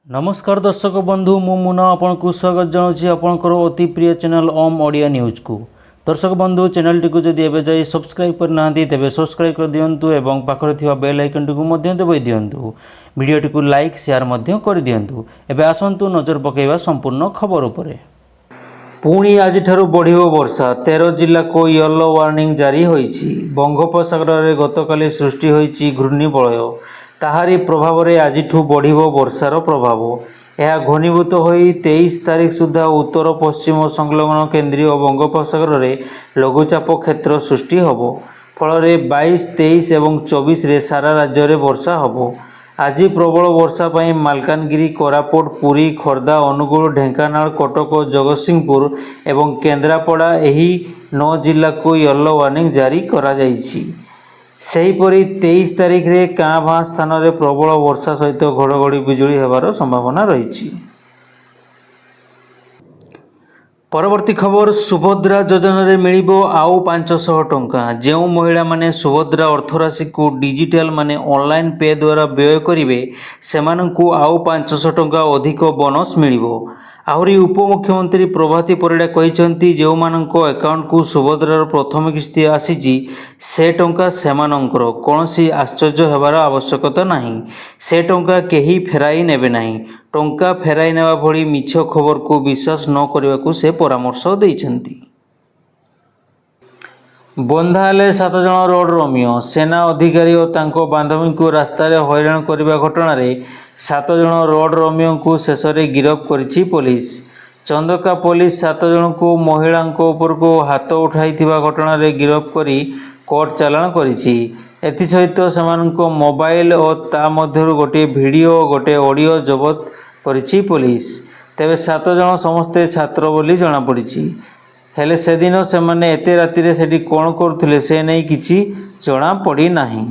नमस्कार दर्शक बंधु मु मुना आपको स्वागत जनाऊँगी आपणकर अति प्रिय चैनल ओम ओडिया न्यूज को। दर्शक बंधु चैनल टी जदि एबे जाई सब्सक्राइब करना तेबे सब्सक्राइब कर दियंतु एवं पाखरे थिबा बेल आइकन टी मध्य दबाई दियंतु। वीडियो टी लाइक शेयर मध्य कर दियंतु। एबे आसंतु नजर पकेइबा संपूर्ण खबर उपरे। पुणी आज बढ़िबो वर्षा 13 जिला को येलो वार्निंग जारी होईछि। बंगोपसागर रे गतकाली सृष्टि होईछि घूर्णिबलय ताहारी प्रभाव में आज बढ़िबो वर्षार प्रभाव। यह घनीभूत हो 23 तारीख सुधा उत्तर पश्चिम संलग्न केन्द्रीय बंगोपसागर में लघुचाप क्षेत्र सृष्टि होब। फल 22, 23 और 24 रे सारा राज्य में वर्षा होब। आज प्रबल वर्षा पर मालकानगिरी, कोरापुट, पुरी, खोर्धा, अनुगुल, ढेंकानाल, कटक, जगतसिंहपुर और केन्द्रापड़ा यही 9 जिला को येलो वार्निंग जारी करा जायछि। सेहीपरि 23 तारीख रे काँ भाँ स्थान में प्रबल वर्षा सहित घड़घड़ी बिजुली होबार संभावना रही। परवर्ती खबर सुभद्रा योजना रे मिलिबो आउ 500 टंका। जो महिला माने सुभद्रा अर्थराशि को डिजिटल माने ऑनलाइन पे द्वारा व्यय करिवे सेमानंकु आउ 500 टंका अधिक बोनस मिलिबो। आहरी उपमुख्यमंत्री प्रभाती परिड़ा कहिसंती जो मानक अकाउंट को सुभद्रार प्रथम किस्ती आसीची से टंका सेमानंकर कौनसी आश्चर्य हेबार आवश्यकता नहीं। से टंका केही फेराई नेबे नहीं। टंका फेराई नेबा भली मिछ खबर को विश्वास न करने से परामर्श देइछंती। बंधा हेले 7 जन रोड रोमियो। सेना अधिकारी और तांको बांधवी को रास्ता हैरान करने घटना 7 जन रोड रोमियो को शेष में गिरफ्त करिछि पुलिस। चंदका पुलिस 7 जन को महिला उपर को हाथ उठाई घटना गिरफ्त करी कोर्ट चालाण करिछि। एथिसहित सेमानंको मोबाइल और ता मध्यरु गोटे वीडियो और गोटे ऑडियो जबत करिछि पुलिस। तेबे 7 जन समस्ते छात्र बोली जଣା पड़िछि। हेले से दिन से माने एते राति रे सेठी कोन करथुले से नहीं किछि जଣା पड़ी नाही।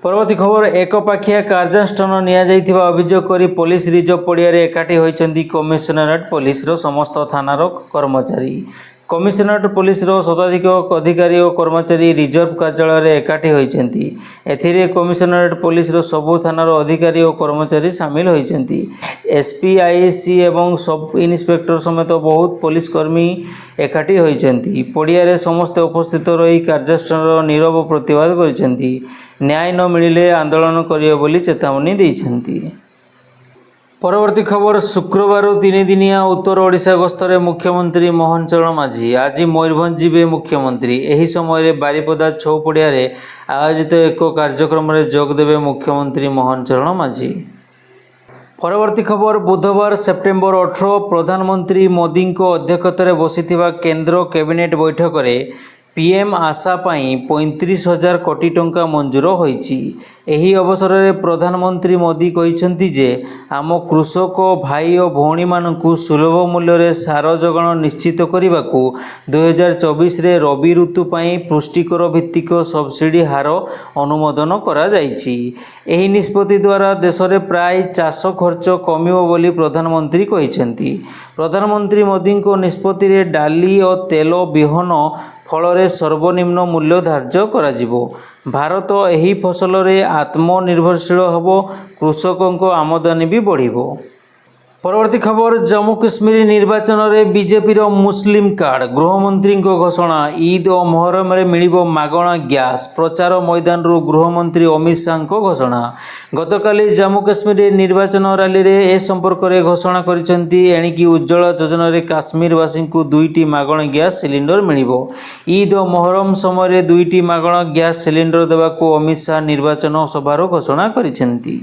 परवर्ती खबर एक पाखिया कार्यानुष्ठान निया जाइथिबा अभियोग करी पुलिस रिजर्व पड़िया रे एकाठी होइचंदी कमिशनरेट पुलिस रो समस्त थानार कर्मचारी। कमिशनरेट पुलिस रो शताधिक अधिकारी और कर्मचारी रिजर्व कार्यालय रे एकाठी होइचंती। एथिरे कमिशनरेट पुलिस रो सबु थानार अधिकारी और कर्मचारी शामिल होइचंती। एसपी, आईएससी एवं सब इन्स्पेक्टर समेत बहुत पुलिस कर्मी एकाठी होइचंती। पड़िया रे समस्त उपस्थित रही कार्यानुष्ठान नीरव प्रतिवाद करिसंती। न्याय न मिलिले आंदोलन करियो बोली चेतावनी देइछंती। परवर्ती खबर शुक्रवार 3 दिनिया उत्तर ओडिशा गस्तरे मुख्यमंत्री मोहन चरण माझी आज मयूरभंज जीवे मुख्यमंत्री। एही समय बारिपदा छौपड़िया रे आयोजित एक कार्यक्रम में जोग देवे मुख्यमंत्री मोहन चरण माझी। परवर्ती खबर बुधवार सेप्टेम्बर 18 प्रधानमंत्री मोदी को अध्यक्षतार बसिथिबा केंद्र कैबिनेट बैठक में पीएम आशा पाई 35,000 कोटी टंका मंजूर होईछि। एही अवसर में प्रधानमंत्री मोदी कहिसंती जे आम कृषक भाई और भौणी मानकु सुलभ मूल्य रे सार जोगाण निश्चित करने 2024 रे रबी ऋतु पाई पुष्टिकर भित्तिक सब्सिडी हार अनुमोदन करा जायछि। एही निष्पत्ति द्वारा देश में प्राय चाष खर्च कमिबो बोली प्रधानमंत्री कहिसंती। प्रधानमंत्री मोदी को निष्पत्ति रे डाली और तेल बिहन फल सर्वनिम्न मूल्य धार्य करा। भारत एही फसल रे आत्मनिर्भरशील होबो, कृषकों को आमदनी भी बढ़िबो। परवर्ती खबर जम्मू कश्मीर निर्वाचन में बीजेपी मुस्लिम कार्ड गृहमंत्री घोषणा। ईद और मोहरम में मिलिबो मागणा गैस। प्रचार मैदान रू गृहमंत्री अमित शाह घोषणा। गतकाली जम्मू कश्मीर निर्वाचन रैली रे ए संपर्क में घोषणा करिसेंती। एणिकी उज्ज्वला योजना रे काश्मीरवासी को 2टी मागणा गैस सिलिंडर मिलिबो। ईद और मोहरम समय 2टी मागणा गैस सिलिंडर देवाको अमित शाह निर्वाचन सभार घोषणा करिसेंती।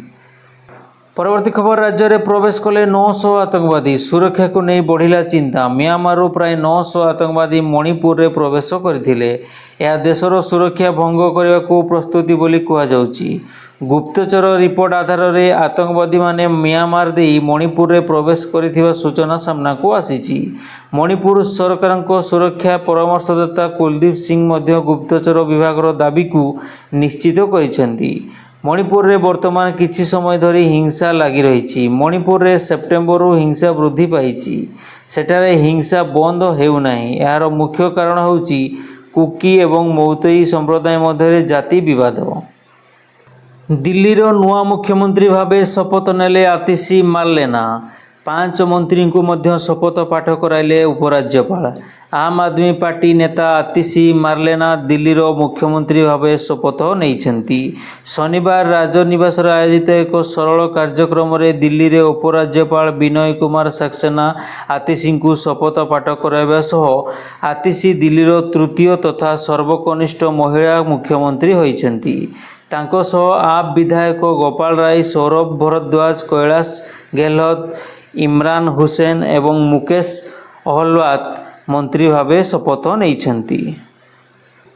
परवर्ती खबर राज्य में प्रवेश कले 900 आतंकवादी। सुरक्षा को नहीं बढ़िला चिंता। म्यांमार प्राय 900 आतंकवादी मणिपुर रे प्रवेश करथिले। यह देशर सुरक्षा भंग करने को प्रस्तुति बोली कहुछि। गुप्तचर रिपोर्ट आधार में आतंकवादी माने म्यांमार दे मणिपुर रे प्रवेश करिथिबा सूचना सामना को आसीछि। मणिपुर सरकार को सुरक्षा परामर्शदाता कुलदीप सिंह मध्य गुप्तचर विभाग दाबी को निश्चित करिसेंती। मणिपुर रे वर्तमान किछि समय धरी हिंसा लगी रही। मणिपुर रे सेप्टेम्बर हिंसा वृद्धि पाई। सेठारे हिंसा बंद हेउ नाही। यार मुख्य कारण होउछि कुकी एवं मौतई संप्रदाय मध्य जाति विवाद। दिल्लीर नुआ मुख्यमंत्री भावे शपथ नेले आतिशी मार्लेना 5 मंत्री को मध्य शपथ पाठ कराइले उपराज्यपाल। आम आदमी पार्टी नेता आतिशी मार्लेना दिल्लीर मुख्यमंत्री भावे शपथ नहीं। शनिवार राजनिवास आयोजित एक सरल कार्यक्रम में दिल्ली रे उपराज्यपाल विनय कुमार सक्सेना आतिशी को शपथ पाठ कराइबा सह आतिशी दिल्लीर तृतीय तथा सर्वकनिष्ठ महिला मुख्यमंत्री होइछन्ती। तांको सह आप विधायक गोपाल राय, सौरभ भरद्वाज, कैलाश गेहलोत, इमरान हुसैन एवं मुकेश अहलवात मंत्री भावे शपथ नहीं।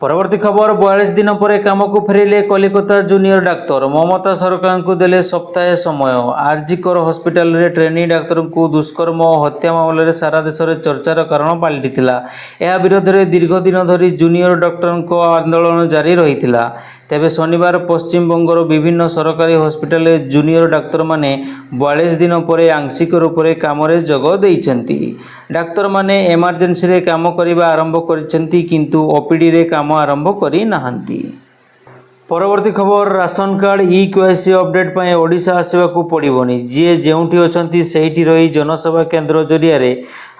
परवर्ती खबर 42 दिन पर काम को फेरिले कलिकता जूनियर डाक्तर। ममता सरकार को देले सप्ताहे समय। आरजीकर हॉस्पिटल रे ट्रेनी डाक्तर को दुष्कर्म और हत्या मामले रे सारा देश में चर्चार कारण पलटिथिला। यह विरोध में दीर्घ दिन धरी जूनियर डॉक्टर आंदोलन जारी रही। तेबे शनिवार पश्चिम बंगर विभिन्न सरकारी हॉस्पिटल जूनियर डाक्तर माने 42 दिन पर आंशिक रूप से काम जोग देइछन्ती। डाक्तर माने इमरजेंसी रे काम करिबा आरंभ करिसेंती किंतु ओपीडी रे काम आरंभ करि नाहंती। परवर्ती खबर राशन कार्ड ई-केवाईसी अपडेट पाए ओडिशा आसवाकू पड़िबनी। जी जेउठी अछंती सेहिठी रही जनसेवा केंद्र जरिया रे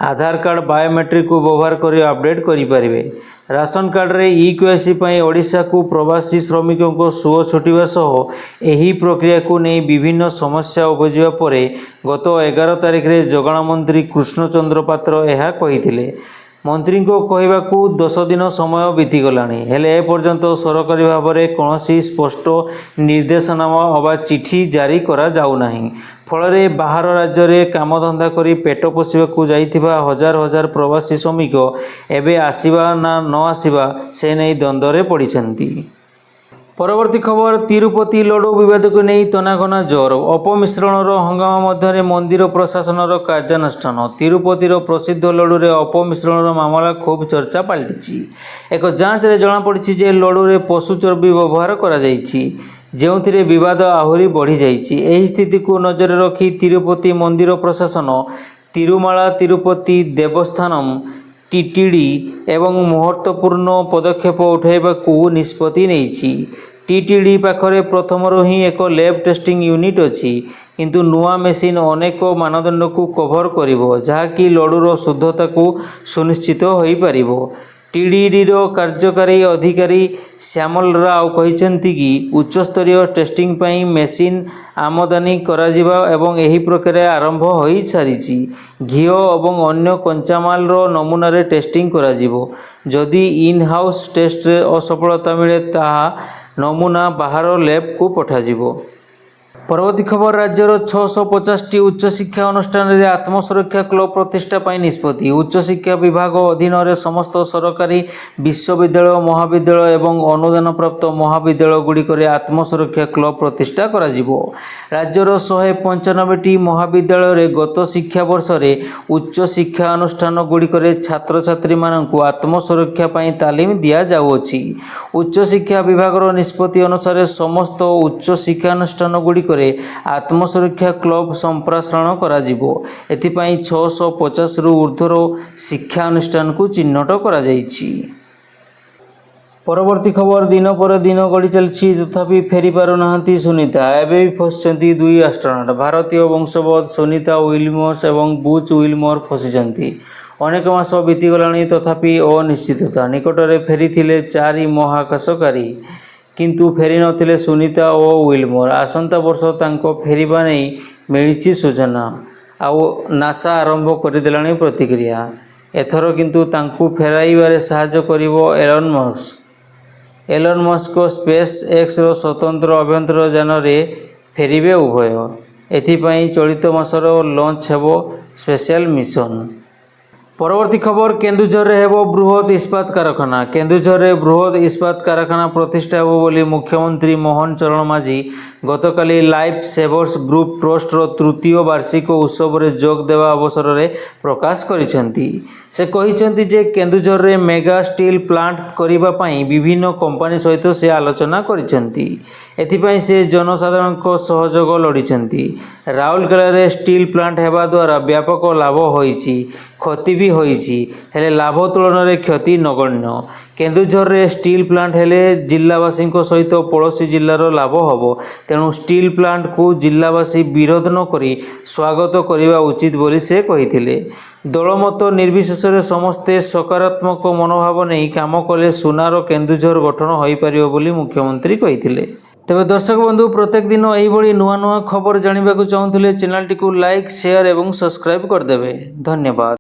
आधार कार्ड बायोमेट्रिक को व्यवहार करी अपडेट करि परिबे। राशन कार्ड रे ई-केवाईसी पाए ओडिशा को प्रवासी श्रमिकों को सुओ छुटिबा सह एही प्रक्रिया को नहीं विभिन्न समस्या उपजिबा परे गत 11 तारिख रे जोगाण मंत्री कृष्णचंद्र पात्र यह कहिथिले। मंत्री को कहवाकू 10 दिन समय बीतीगलानी हेले एपर्यंत सरकारी भाव में कौन स्पष्ट निर्देशनामा अबा चिठी जारी करा जाऊ नाही। फल बाहर राज्य में कामधंदा करी पेट पोषिबाकू जाइथिबा हजार हजार प्रवासी श्रमिक एबे आसिबा ना न आसिबा से नहीं द्वंद्व पड़िछन्ती। परवर्ती खबर तिरुपति लड्डू विवाद को नहीं तनाघना जोर। अपमिश्रण हंगामा मध्य मंदिर प्रशासन कार्यानुष्ठान। तिरुपतिर प्रसिद्ध लड्डू रे अपमिश्रण मामला खूब चर्चा पलटि। एक जांच रे जमापड़ी जे लड्डू रे पशु चर्बी व्यवहार करा जाइछि, ଯେଉଁଥିରେ ବିବାଦ ଆହୁରି ବଢ଼ିଯାଇଛି। ଏହି ସ୍ଥିତିକୁ ନଜରରେ ରଖି ତିରୁପତି ମନ୍ଦିର ପ୍ରଶାସନ ତିରୁମାଳା ତିରୁପତି ଦେବସ୍ଥାନମ୍ ଟିଟିଡି ଏବଂ ମହତ୍ତ୍ୱପୂର୍ଣ୍ଣ ପଦକ୍ଷେପ ଉଠାଇବାକୁ ନିଷ୍ପତ୍ତି ନେଇଛି। ଟିଟିଡି ପାଖରେ ପ୍ରଥମରୁ ହିଁ ଏକ ଲ୍ୟାବ୍ ଟେଷ୍ଟିଂ ୟୁନିଟ୍ ଅଛି, କିନ୍ତୁ ନୂଆ ମେସିନ୍ ଅନେକ ମାନଦଣ୍ଡକୁ କଭର କରିବ, ଯାହାକି ଲଡୁର ଶୁଦ୍ଧତାକୁ ସୁନିଶ୍ଚିତ ହୋଇପାରିବ। टीडीडीर कार्यकारी अधिकारी श्यामल राव कहते कि उच्चस्तरीय टेस्टिंग पाई मेसीन आमदानी कराजिबा एवं एही प्रक्रिया आरंभ हो सारी। घी और अन्य कंचामाल नमूना रे टेस्टिंग कराजिबो। जदि इन हाउस टेस्ट रे असफलता मिले ताहा नमूना बाहर लैब को पठाजिबो। परवर्ती खबर राज्यर 650 उच्चशिक्षा अनुष्ठान रे आत्मसुरक्षा क्लब प्रतिष्ठा पाई निष्पत्ति। उच्चशिक्षा विभाग अधीन रे समस्त सरकारी विश्वविद्यालय महाविद्यालय एवं अनुदान प्राप्त महाविद्यालय गुड़िक आत्मसुरक्षा क्लब प्रतिष्ठा करा जिवो। राज्यर 195टी महाविद्यालय रे गत शिक्षा वर्ष रे उच्च शिक्षा अनुष्ठान गुड़िक छात्र छात्री मानकु आत्मसुरक्षा पाई तालीम दिया जाउछि। उच्च शिक्षा विभाग निष्पत्ति अनुसार समस्त उच्च शिक्षा अनुष्ठान गुड़िक आत्मसुरक्षा क्लब संप्रासरण करा जिवो। एथिपाई 650 रु ऊर्ध्वर शिक्षा अनुष्ठान को चिन्हट करा जाइछि। परवर्ती खबर दिन पर दिन गड़ी चलछि तथापि फेरी पारु नाहंती सुनीता। एबे भी फसचंती दुई एस्ट्रोनॉट। भारतीय वंशोद्भूत सुनीता विलियम्स एवं बुच विलियम्स फसिचंती। अनेक मास बीतीगलाणी तथापि अनिश्चितता। निकटरे फेरी 4 महाकाशकारी किंतु फेरी नथिले सुनीता और विलियम्स। आसंता वर्ष तांको फेरिबा नहीं मिली सूचना। आउ नासा आरंभ करदेलाणी प्रतिक्रिया। एथर किंतु तांको फेराइबारे सहायता करिवो Elon Musk. Elon Musk SpaceX रो स्वतंत्र अभ्यंतर यान रे फेरिबे उभय। एथिपाई चलित मासर लॉन्च हेबो स्पेशल मिशन। परवर्ती खबर केन्दुझर रे हेबो बृहत इस्पात कारखाना। केन्दुझर रे बृहत इस्पात कारखाना प्रतिष्ठा हेबो बोली मुख्यमंत्री मोहन चरण माझी गतकाली लाइफ सेवर्स ग्रुप ट्रस्ट रो तृतीय वार्षिक उत्सव रे जोग देवा अवसर रे प्रकाश करिसेंती। से कहिसेंती जे केन्दुझर रे मेगा स्टील प्लांट करिबा पई विभिन्न कंपनी सहित से आलोचना करिसेंती। एथिपाई से जनसाधारण सहयोग लड़िछंती। राउरकेला स्टील प्लांट हेबा द्वारा व्यापक लाभ होईची, क्षति भी होईची, हेले लाभ तुलन में क्षति नगण्य। केन्दुझर रे स्टील प्लांट हेले जिलावासी सहित पड़ोशी जिलार लाभ हम। तेणु स्टील प्लांट को जिलावासी विरोध न करी स्वागत करने उचित बोली से कहिथिले। दलमत निर्विशेष समस्ते सकारात्मक मनोभाव नहीं काम कले सुनार केन्दुझर गठन हो पार बोली मुख्यमंत्री कहिथिले। तेबे दर्शक बंधु प्रत्येक दिन यही नुआ नुआ खबर जानवा चाहूँगे चैनल टी को लाइक शेयर और सब्सक्राइब करदे। धन्यवाद।